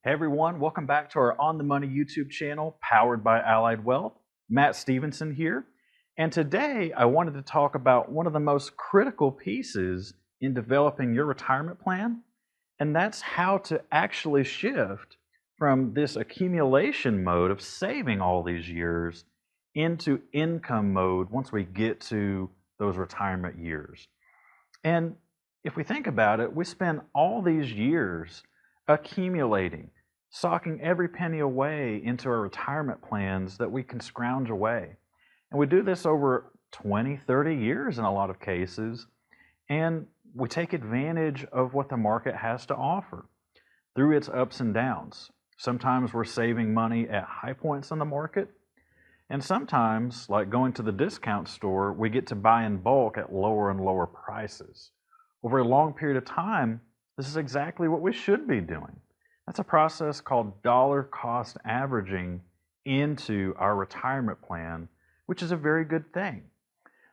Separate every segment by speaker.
Speaker 1: Hey everyone, welcome back to our On the Money YouTube channel powered by Allied Wealth. Matt Stevenson here. And today I wanted to talk about one of the most critical pieces in developing your retirement plan, and that's how to actually shift from this accumulation mode of saving all these years into income mode once we get to those retirement years. And if we think about it, we spend all these years accumulating, socking every penny away into our retirement plans that we can scrounge away. And we do this over 20, 30 years in a lot of cases, and we take advantage of what the market has to offer through its ups and downs. Sometimes we're saving money at high points in the market, and sometimes, like going to the discount store, we get to buy in bulk at lower and lower prices. Over a long period of time, this is exactly what we should be doing. That's a process called dollar cost averaging into our retirement plan, which is a very good thing.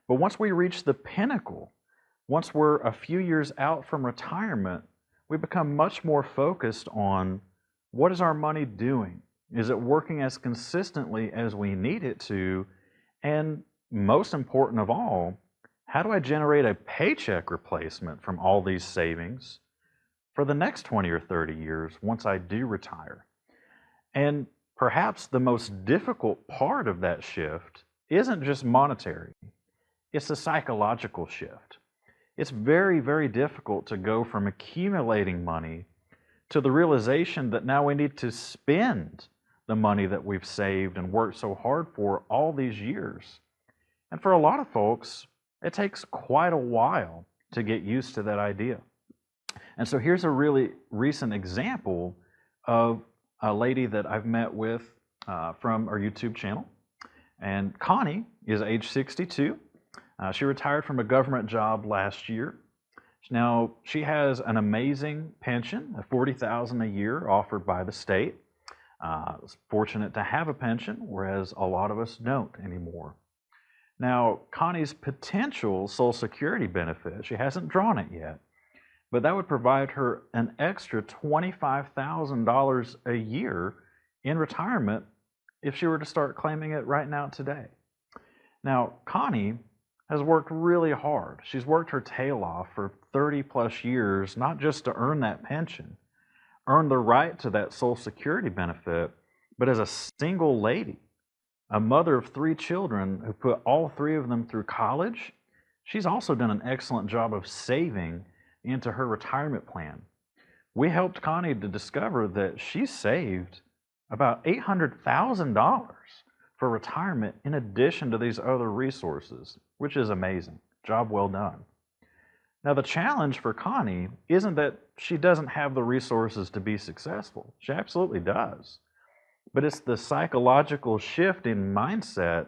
Speaker 1: But once we reach the pinnacle, once we're a few years out from retirement, we become much more focused on what is our money doing? Is it working as consistently as we need it to? And most important of all, how do I generate a paycheck replacement from all these savings for the next 20 or 30 years once I do retire? And perhaps the most difficult part of that shift isn't just monetary, it's a psychological shift. It's very, very difficult to go from accumulating money to the realization that now we need to spend the money that we've saved and worked so hard for all these years. And for a lot of folks, it takes quite a while to get used to that idea. And so here's a really recent example of a lady that I've met with from our YouTube channel. And Connie is age 62. She retired from a government job last year. Now, she has an amazing pension of $40,000 a year offered by the state. Was fortunate to have a pension, whereas a lot of us don't anymore. Now, Connie's potential Social Security benefit, she hasn't drawn it yet, but that would provide her an extra $25,000 a year in retirement if she were to start claiming it right now today. Now, Connie has worked really hard. She's worked her tail off for 30 plus years, not just to earn that pension, earn the right to that Social Security benefit, but as a single lady, a mother of 3 children who put all 3 of them through college, she's also done an excellent job of saving into her retirement plan. We helped Connie to discover that she saved about $800,000 for retirement in addition to these other resources, which is amazing. Job well done. Now, the challenge for Connie isn't that she doesn't have the resources to be successful. She absolutely does. But it's the psychological shift in mindset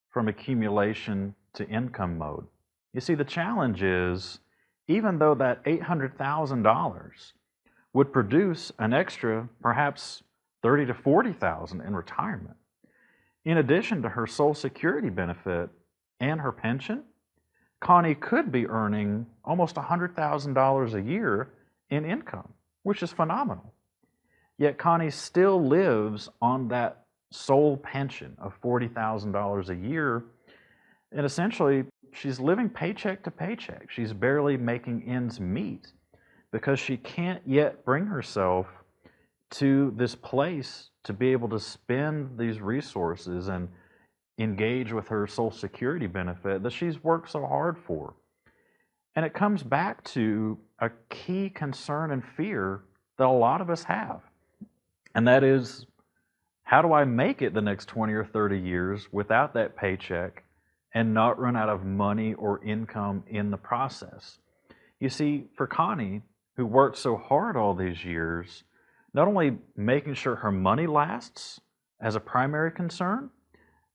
Speaker 1: from accumulation to income mode. You see, the challenge is, even though that $800,000 would produce an extra perhaps $30,000 to $40,000 in retirement, in addition to her Social Security benefit and her pension, Connie could be earning almost $100,000 a year in income, which is phenomenal. Yet Connie still lives on that sole pension of $40,000 a year, and essentially she's living paycheck to paycheck. She's barely making ends meet because she can't yet bring herself to this place to be able to spend these resources and engage with her Social Security benefit that she's worked so hard for. And it comes back to a key concern and fear that a lot of us have. And that is, how do I make it the next 20 or 30 years without that paycheck and not run out of money or income in the process? You see, for Connie, who worked so hard all these years, not only making sure her money lasts as a primary concern,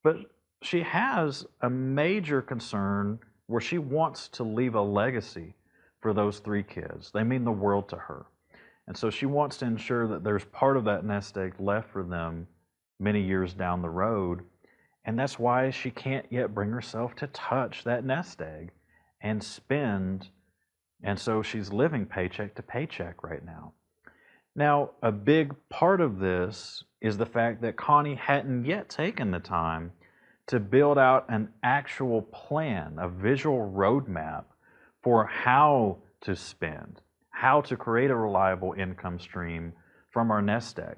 Speaker 1: but she has a major concern where she wants to leave a legacy for those 3 kids. They mean the world to her. And so she wants to ensure that there's part of that nest egg left for them many years down the road. And that's why she can't yet bring herself to touch that nest egg and spend. And so she's living paycheck to paycheck right now. Now, a big part of this is the fact that Connie hadn't yet taken the time to build out an actual plan, a visual roadmap for how to spend, how to create a reliable income stream from our nest egg.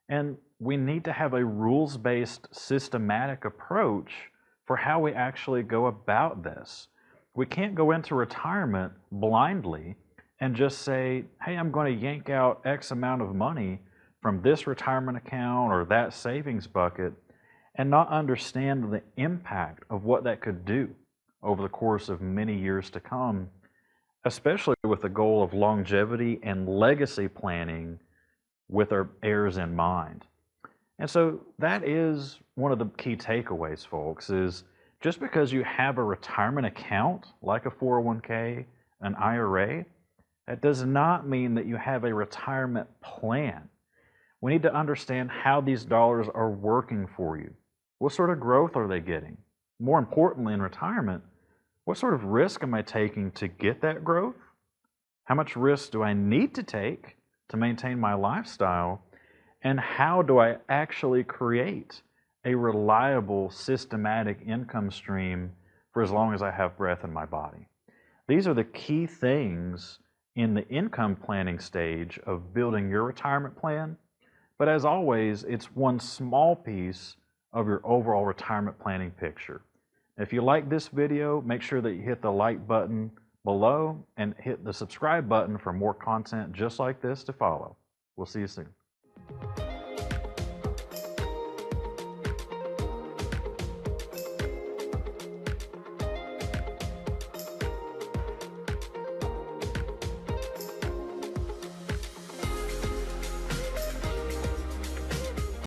Speaker 1: And we need to have a rules-based, systematic approach for how we actually go about this. We can't go into retirement blindly and just say, hey, I'm going to yank out X amount of money from this retirement account or that savings bucket and not understand the impact of what that could do over the course of many years to come, especially with the goal of longevity and legacy planning with our heirs in mind. And so that is one of the key takeaways, folks, is just because you have a retirement account like a 401k, an IRA, that does not mean that you have a retirement plan. We need to understand how these dollars are working for you. What sort of growth are they getting? More importantly, in retirement, what sort of risk am I taking to get that growth? How much risk do I need to take to maintain my lifestyle? And how do I actually create a reliable, systematic income stream for as long as I have breath in my body? These are the key things in the income planning stage of building your retirement plan. But as always, it's one small piece of your overall retirement planning picture. If you like this video, make sure that you hit the like button below and hit the subscribe button for more content just like this to follow. We'll see you soon.